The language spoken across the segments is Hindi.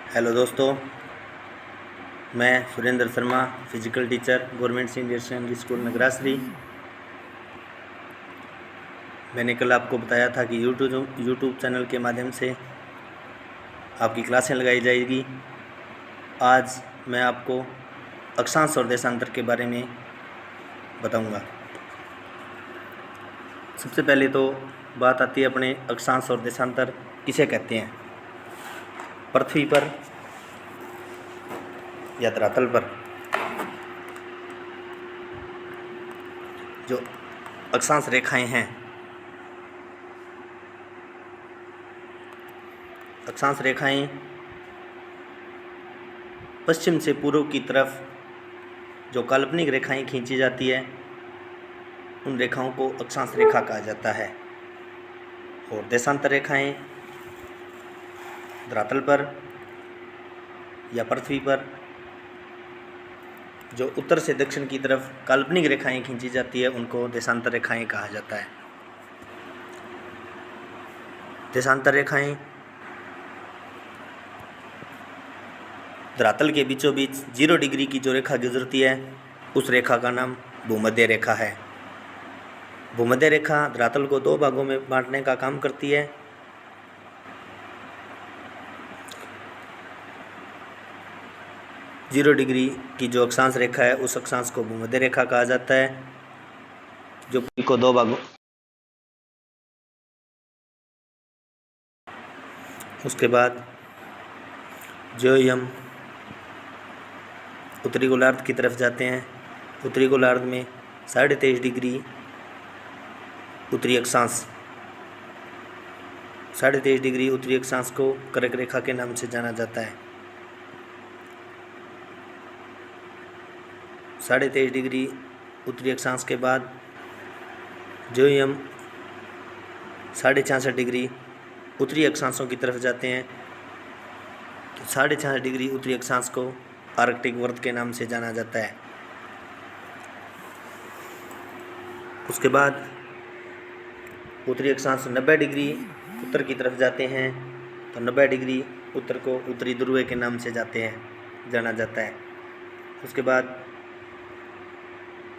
हेलो दोस्तों, मैं Surendra Sharma, physical teacher, government senior secondary school Nagrashri. मैंने कल आपको बताया था कि यूट्यूब चैनल के माध्यम से आपकी क्लासें लगाई जाएगी। आज मैं आपको अक्षांश और देशांतर के बारे में बताऊंगा। सबसे पहले तो बात आती है अपने अक्षांश और देशांतर किसे कहते हैं। पृथ्वी पर या धरातल पर जो अक्षांश रेखाएं हैं, अक्षांश रेखाएं पश्चिम से पूर्व की तरफ जो काल्पनिक रेखाएं खींची जाती है, उन रेखाओं को अक्षांश रेखा कहा जाता है। और देशांतर रेखाएं धरातल पर या पृथ्वी पर जो उत्तर से दक्षिण की तरफ काल्पनिक रेखाएं खींची जाती है, उनको देशांतर रेखाएं कहा जाता है। देशांतर रेखाएं धरातल के बीचों बीच 0 डिग्री की जो रेखा गुजरती है, उस रेखा का नाम भूमध्य रेखा है। भूमध्य रेखा धरातल को 2 भागों में बांटने का काम करती है। जीरो डिग्री की जो अक्षांश रेखा है, उस अक्षांश को भूमध्य रेखा कहा जाता है, जो को 2 भागों। उसके बाद जो हम उत्तरी गोलार्ध की तरफ जाते हैं, उत्तरी गोलार्ध में 23.5 डिग्री उत्तरी अक्षांश, 23.5 डिग्री उत्तरी अक्षांश को कर्क रेखा के नाम से जाना जाता है। 23.5 डिग्री उत्तरी अक्षांश के बाद जो हम 66.5 डिग्री उत्तरी अक्षांशों की तरफ जाते हैं, तो 66.5 डिग्री उत्तरी अक्षांश को आर्कटिक वर्त के नाम से जाना जाता है। उसके बाद उत्तरी अक्षांश 90 डिग्री उत्तर की तरफ जाते हैं, तो 90 डिग्री उत्तर को उत्तरी ध्रुव के नाम से जाना जाता है। उसके बाद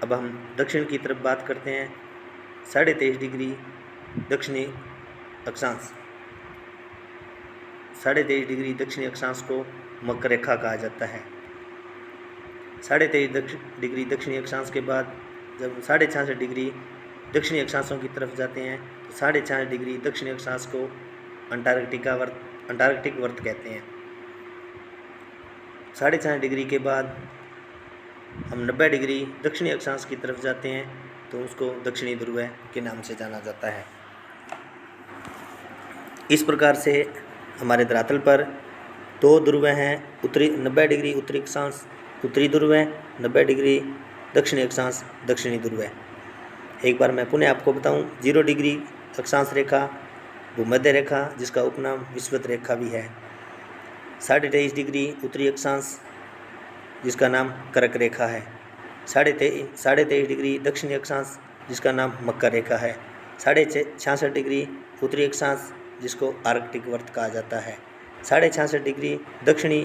अब हम दक्षिण की तरफ बात करते हैं। 23.5 डिग्री दक्षिणी अक्षांश, 23.5 डिग्री दक्षिणी अक्षांश को मकर रेखा कहा जाता है। 23.5 डिग्री दक्षिणी अक्षांश के बाद जब 66.5 डिग्री दक्षिणी अक्षांशों की तरफ जाते हैं, तो 66.5 डिग्री दक्षिणी अक्षांश को अंटार्कटिक वर्त कहते हैं। 66.5 डिग्री के बाद हम 90 डिग्री दक्षिणी अक्षांश की तरफ जाते हैं, तो उसको दक्षिणी ध्रुव के नाम से जाना जाता है। इस प्रकार से हमारे धरातल पर 2 ध्रुव हैं। उत्तरी 90 डिग्री उत्तरी अक्षांश उत्तरी ध्रुव है, 90 डिग्री दक्षिणी अक्षांश दक्षिणी ध्रुव है। एक बार मैं पुनः आपको बताऊं, 0 डिग्री अक्षांश रेखा भूमध्य रेखा, जिसका उपनाम विषुवत रेखा भी है। 23.5 डिग्री उत्तरी अक्षांश, जिसका नाम कर्क रेखा है। 23.5 डिग्री दक्षिणी अक्षांश, जिसका नाम मकर रेखा है। 66.5 डिग्री उत्तरी अक्षांश, जिसको आर्कटिक वर्त कहा जाता है। 66.5 डिग्री दक्षिणी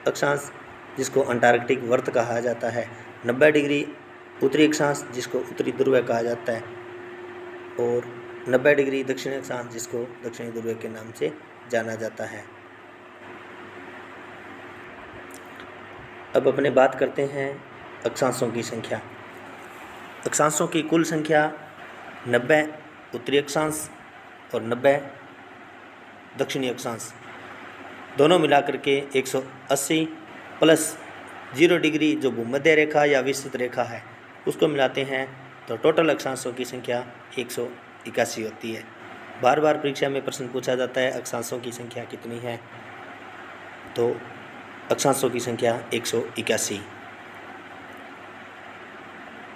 अक्षांश, जिसको अंटार्कटिक वर्त कहा जाता है। 90 डिग्री उत्तरी अक्षांश, जिसको उत्तरी ध्रुव कहा जाता है, और 90 डिग्री दक्षिणी अक्षांश, जिसको दक्षिणी ध्रुव के नाम से जाना जाता है। अब अपने बात करते हैं अक्षांशों की संख्या। अक्षांशों की कुल संख्या 90 उत्तरी अक्षांश और 90 दक्षिणी अक्षांश दोनों मिलाकर के 180 प्लस 0 डिग्री जो भूमध्य रेखा या विषुवत रेखा है, उसको मिलाते हैं तो टोटल अक्षांशों की संख्या 181 होती है। बार बार परीक्षा में प्रश्न पूछा जाता है अक्षांशों की संख्या कितनी है, तो अक्षांशों की संख्या 181।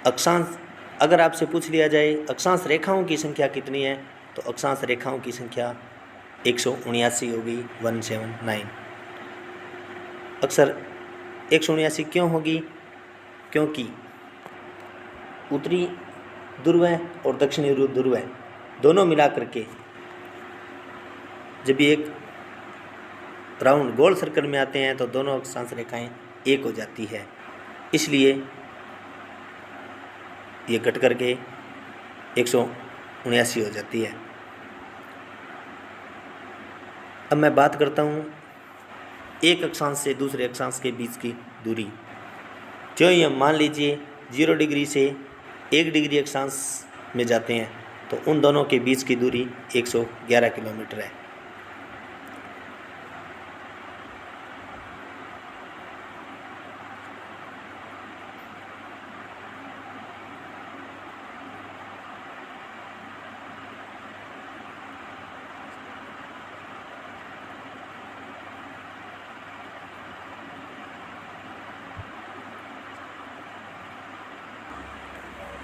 अक्षांश अगर आपसे पूछ लिया जाए अक्षांश रेखाओं की संख्या कितनी है, तो अक्षांश रेखाओं की संख्या 179 होगी, 179। अक्सर 179 क्यों होगी? क्योंकि उत्तरी ध्रुव और दक्षिणी ध्रुव दोनों मिलाकर के जब एक राउंड गोल सर्कल में आते हैं तो दोनों अक्षांश रेखाएं एक हो जाती है, इसलिए ये कट करके 179 हो जाती है। अब मैं बात करता हूँ एक अक्षांश से दूसरे अक्षांश के बीच की दूरी। जो ही हम मान लीजिए 0 डिग्री से 1 डिग्री अक्षांश में जाते हैं तो उन दोनों के बीच की दूरी 111 किलोमीटर है।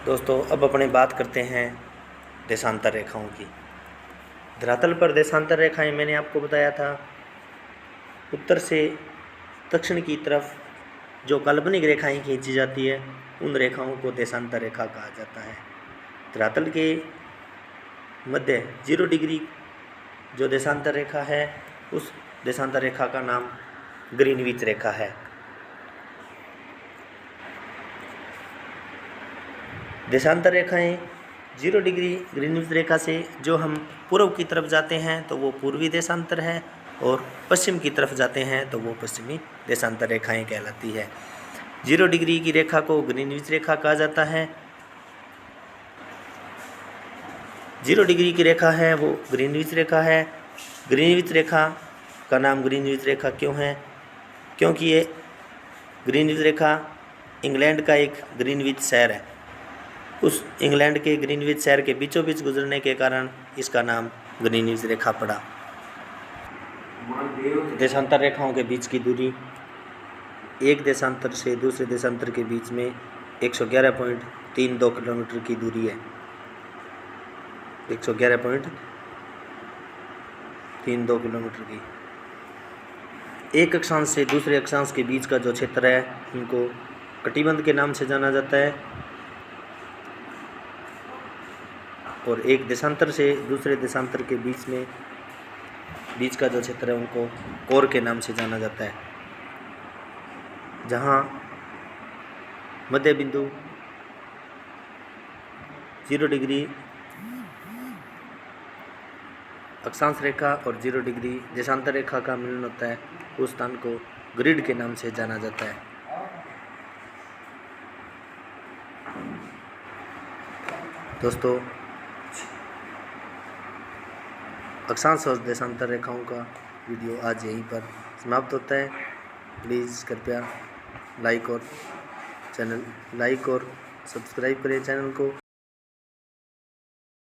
दोस्तों अब अपने बात करते हैं देशांतर रेखाओं की। धरातल पर देशांतर रेखाएं मैंने आपको बताया था, उत्तर से दक्षिण की तरफ जो काल्पनिक रेखाएं खींची जाती है उन रेखाओं को देशांतर रेखा कहा जाता है। धरातल के मध्य 0 डिग्री जो देशांतर रेखा है उस देशांतर रेखा का नाम ग्रीनविच रेखा है। देशांतर रेखाएं 0 डिग्री ग्रीनविच रेखा से जो हम पूर्व की तरफ जाते हैं तो वो पूर्वी देशांतर है और पश्चिम की तरफ जाते हैं तो वो पश्चिमी देशांतर रेखाएं कहलाती है। 0 डिग्री की रेखा को ग्रीनविच रेखा कहा जाता है। 0 डिग्री की रेखा है वो ग्रीनविच रेखा है। ग्रीनविच रेखा का नाम ग्रीनविच रेखा क्यों है? क्योंकि ये ग्रीनविच रेखा इंग्लैंड का एक ग्रीनविच शहर है, उस इंग्लैंड के ग्रीनविच शहर के बीचों बीच गुजरने के कारण इसका नाम ग्रीनविच रेखा पड़ा। देशांतर रेखाओं के बीच की दूरी एक देशांतर से दूसरे देशांतर के बीच में 111.32 किलोमीटर की दूरी है। 111.32 किलोमीटर की। एक अक्षांश से दूसरे अक्षांश के बीच का जो क्षेत्र है उनको कटिबंध के नाम से जाना जाता है और एक देशांतर से दूसरे देशांतर के बीच का जो क्षेत्र है उनको कोर के नाम से जाना जाता है। जहाँ मध्य बिंदु 0 डिग्री अक्षांश रेखा और 0 डिग्री देशांतर रेखा का मिलन होता है, उस स्थान को ग्रिड के नाम से जाना जाता है। दोस्तों अक्षांश और देशांतर रेखाओं का वीडियो आज यहीं पर समाप्त होता है। प्लीज़ कृपया लाइक और सब्सक्राइब करें चैनल को।